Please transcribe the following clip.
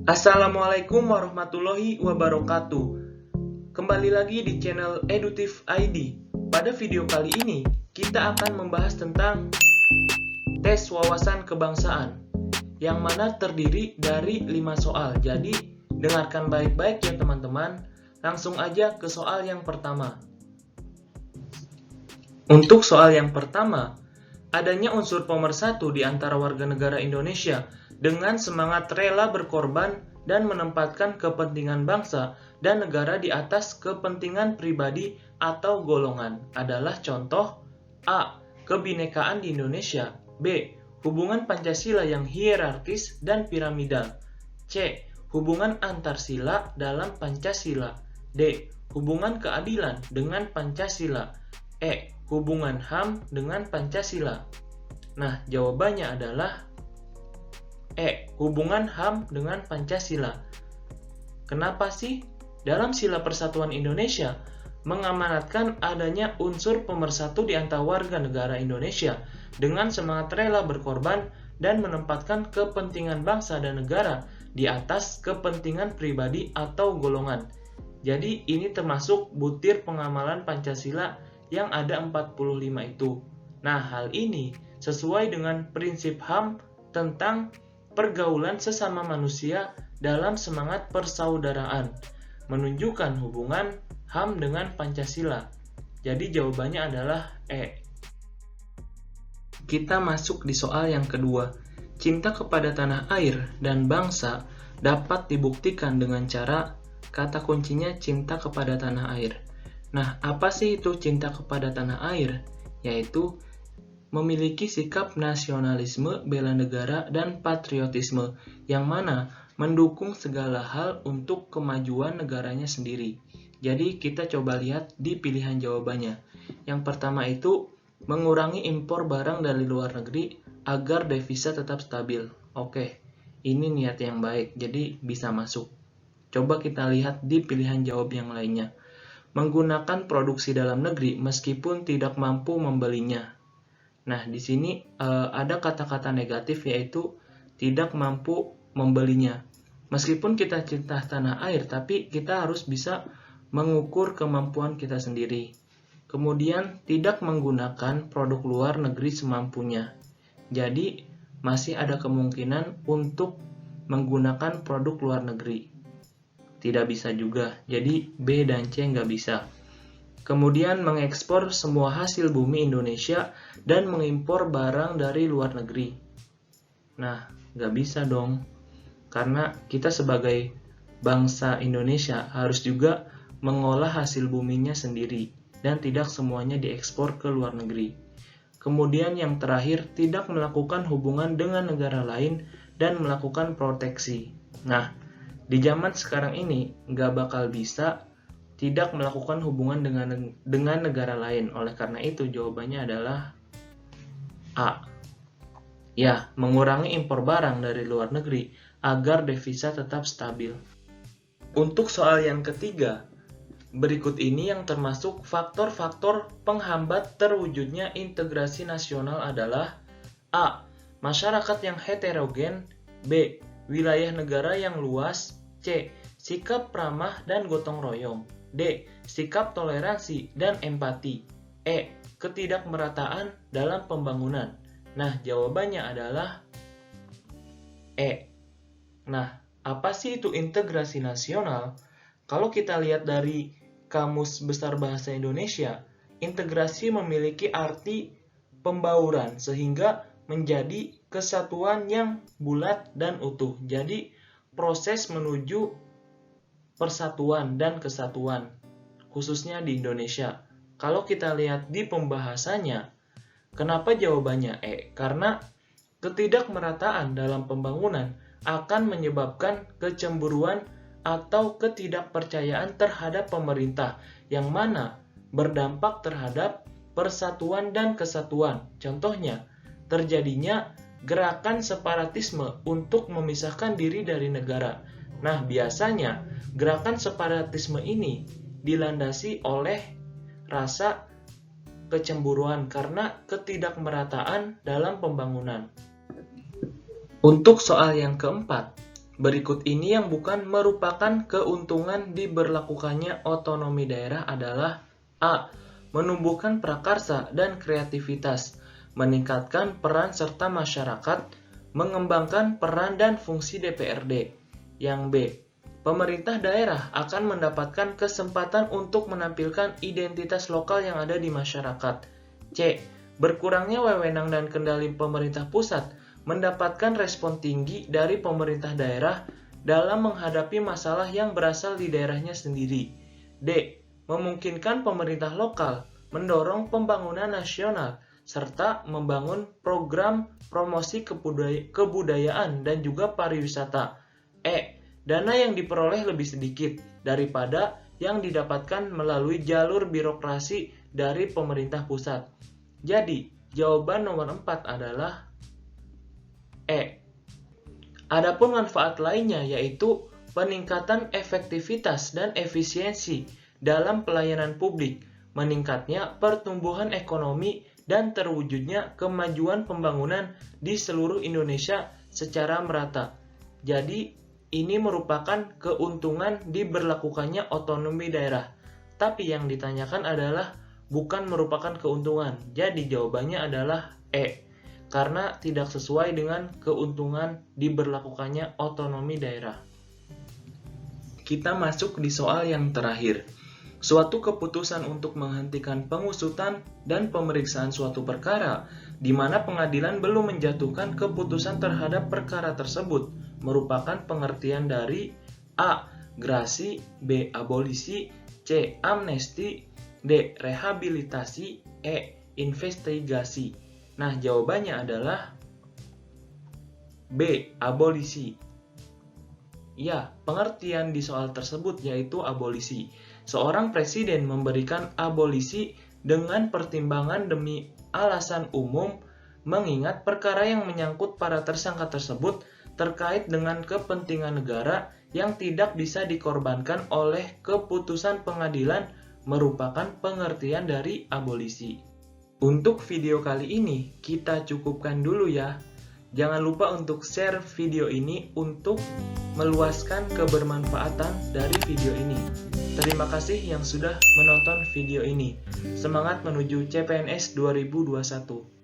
Assalamualaikum warahmatullahi wabarakatuh. Kembali lagi di channel Edutif ID. Pada video kali ini, kita akan membahas tentang tes wawasan kebangsaan, yang mana terdiri dari 5 soal. Jadi, dengarkan baik-baik ya teman-teman. Langsung aja ke soal yang pertama. Untuk soal yang pertama, adanya unsur pemersatu di antara warga negara Indonesia dengan semangat rela berkorban dan menempatkan kepentingan bangsa dan negara di atas kepentingan pribadi atau golongan adalah contoh A. Kebinekaan di Indonesia. B. Hubungan Pancasila yang hierarkis dan piramidal. C. Hubungan antar sila dalam Pancasila. D. Hubungan keadilan dengan Pancasila. E. Hubungan HAM dengan Pancasila. Nah, jawabannya adalah E. Hubungan HAM dengan Pancasila. Kenapa sih? Dalam Sila Persatuan Indonesia mengamanatkan adanya unsur pemersatu di antara warga negara Indonesia dengan semangat rela berkorban dan menempatkan kepentingan bangsa dan negara di atas kepentingan pribadi atau golongan. Jadi ini termasuk butir pengamalan Pancasila yang ada 45 itu. Nah, hal ini sesuai dengan prinsip HAM tentang pergaulan sesama manusia dalam semangat persaudaraan, menunjukkan hubungan HAM dengan Pancasila. Jadi jawabannya adalah E. Kita masuk di soal yang kedua. Cinta kepada tanah air dan bangsa dapat dibuktikan dengan cara kata kuncinya cinta kepada tanah air. Nah, apa sih itu cinta kepada tanah air? Yaitu memiliki sikap nasionalisme, bela negara, dan patriotisme, yang mana mendukung segala hal untuk kemajuan negaranya sendiri. Jadi, kita coba lihat di pilihan jawabannya. Yang pertama itu, mengurangi impor barang dari luar negeri agar devisa tetap stabil. Oke, ini niat yang baik, jadi bisa masuk. Coba kita lihat di pilihan jawab yang lainnya. Menggunakan produksi dalam negeri meskipun tidak mampu membelinya. Nah, di sini ada kata-kata negatif yaitu tidak mampu membelinya. Meskipun kita cinta tanah air, tapi kita harus bisa mengukur kemampuan kita sendiri. Kemudian, tidak menggunakan produk luar negeri semampunya. Jadi, masih ada kemungkinan untuk menggunakan produk luar negeri. Tidak bisa juga, jadi B dan C nggak bisa. Kemudian mengekspor semua hasil bumi Indonesia dan mengimpor barang dari luar negeri. Nah, nggak bisa dong, karena kita sebagai bangsa Indonesia harus juga mengolah hasil buminya sendiri dan tidak semuanya diekspor ke luar negeri. Kemudian yang terakhir, tidak melakukan hubungan dengan negara lain dan melakukan proteksi. Nah, di zaman sekarang ini nggak bakal bisa tidak melakukan hubungan dengan negara lain. Oleh karena itu jawabannya adalah A. Ya, mengurangi impor barang dari luar negeri agar devisa tetap stabil. Untuk soal yang ketiga, berikut ini yang termasuk faktor-faktor penghambat terwujudnya integrasi nasional adalah A. Masyarakat yang heterogen. B. Wilayah negara yang luas. C. Sikap ramah dan gotong royong. D. Sikap toleransi dan empati. E. Ketidakmerataan dalam pembangunan. Nah, jawabannya adalah E. Nah, apa sih itu integrasi nasional? Kalau kita lihat dari Kamus Besar Bahasa Indonesia, integrasi memiliki arti pembauran sehingga menjadi kesatuan yang bulat dan utuh. Jadi, proses menuju persatuan dan kesatuan, khususnya di Indonesia. Kalau kita lihat di pembahasannya, kenapa jawabannya E? Karena ketidakmerataan dalam pembangunan akan menyebabkan kecemburuan atau ketidakpercayaan terhadap pemerintah, yang mana berdampak terhadap persatuan dan kesatuan. Contohnya, terjadinya gerakan separatisme untuk memisahkan diri dari negara. Nah, biasanya gerakan separatisme ini dilandasi oleh rasa kecemburuan karena ketidakmerataan dalam pembangunan. Untuk soal yang keempat, Berikut ini yang bukan merupakan keuntungan diberlakukannya otonomi daerah adalah A. Menumbuhkan prakarsa dan kreativitas, meningkatkan peran serta masyarakat, mengembangkan peran dan fungsi DPRD. Yang B. Pemerintah daerah akan mendapatkan kesempatan untuk menampilkan identitas lokal yang ada di masyarakat. C. Berkurangnya wewenang dan kendali pemerintah pusat mendapatkan respon tinggi dari pemerintah daerah dalam menghadapi masalah yang berasal di daerahnya sendiri. D. Memungkinkan pemerintah lokal mendorong pembangunan nasional serta membangun program promosi kebudayaan dan juga pariwisata. E. Dana yang diperoleh lebih sedikit daripada yang didapatkan melalui jalur birokrasi dari pemerintah pusat. Jadi, jawaban nomor 4 adalah E. Adapun manfaat lainnya yaitu peningkatan efektivitas dan efisiensi dalam pelayanan publik, meningkatnya pertumbuhan ekonomi dan terwujudnya kemajuan pembangunan di seluruh Indonesia secara merata. Jadi, ini merupakan keuntungan diberlakukannya otonomi daerah. Tapi yang ditanyakan adalah bukan merupakan keuntungan. Jadi jawabannya adalah E. Karena tidak sesuai dengan keuntungan diberlakukannya otonomi daerah. Kita masuk di soal yang terakhir. Suatu keputusan untuk menghentikan pengusutan dan pemeriksaan suatu perkara di mana pengadilan belum menjatuhkan keputusan terhadap perkara tersebut merupakan pengertian dari A. Grasi, B. Abolisi, C. Amnesti, D. Rehabilitasi, E. Investigasi. Nah, jawabannya adalah B. Abolisi. Ya, pengertian di soal tersebut yaitu abolisi. Seorang presiden memberikan abolisi dengan pertimbangan demi alasan umum, mengingat perkara yang menyangkut para tersangka tersebut terkait dengan kepentingan negara yang tidak bisa dikorbankan oleh keputusan pengadilan merupakan pengertian dari abolisi. Untuk video kali ini, kita cukupkan dulu ya. Jangan lupa untuk share video ini untuk meluaskan kebermanfaatan dari video ini. Terima kasih yang sudah menonton video ini. Semangat menuju CPNS 2021.